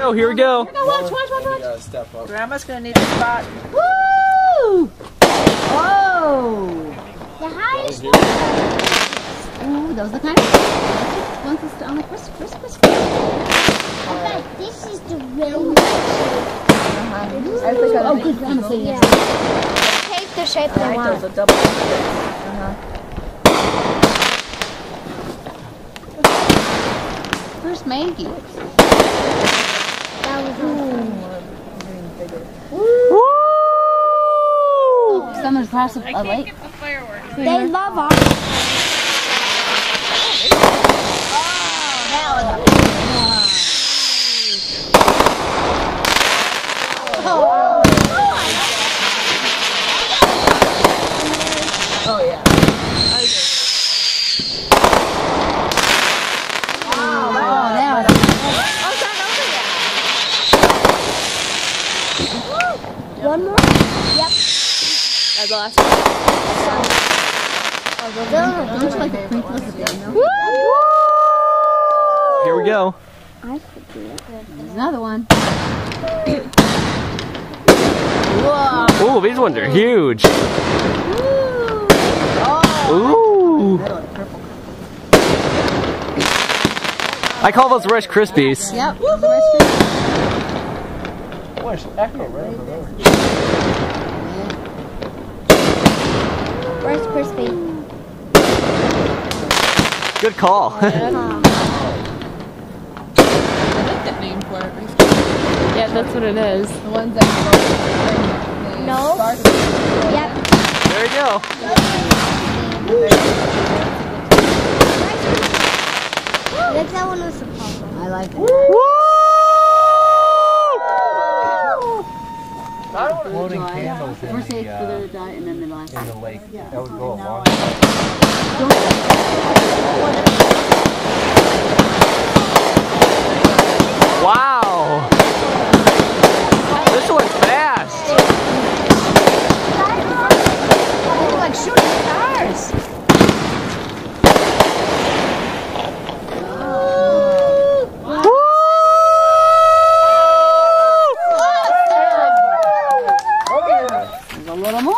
go, here we go. Watch. Step up. Grandma's gonna need a spot. Woo! Whoa! The highest. Ooh, those are the kind of ones that's on the crisp. I bet this is the real one. Oh, good. I'm gonna say yes. Take the shape they want. Those are double. Where's Maggie? That was awesome. Woo! Someone's across a lake. They love our. Oh yeah. One more? Yep. That's the last one. Don't you like the crinkles of the Here we go. I could do it. There's another one. Whoa. Ooh, these ones are huge. Ooh. I call those Rice Krispies. Yep. The Rice Krispies. Where's Echo right over there? Rice Krispie. Good call. I like that name for it. Yeah, that's what it is. The ones that No. Yep. There you go. That's that one was the purple. I like it. Floating candles First they slither to die and then the last. in the lake. That would go a long Wow. This one's fast. They're like shooting stars. There's a little more.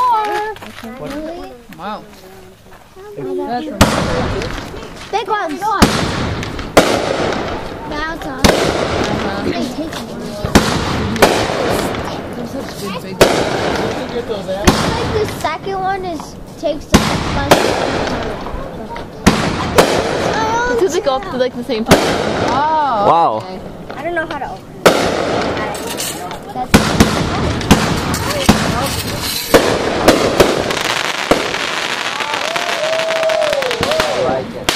Wow. Big ones. Now it's on. They take one. Get those out. It's like the second one takes the bunch. Because they go up to like the same time. Oh. Wow. Okay. I don't know how to open it. That's I like it.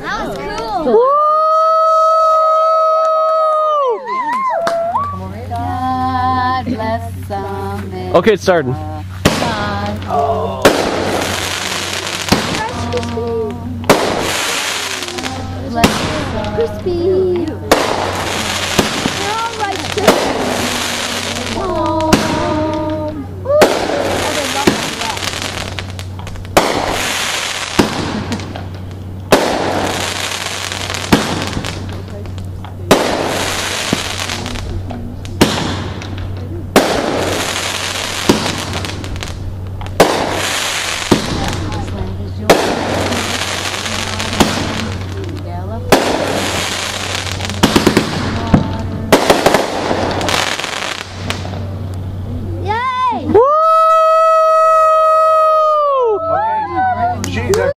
that was cool. God bless America. Okay, it's starting.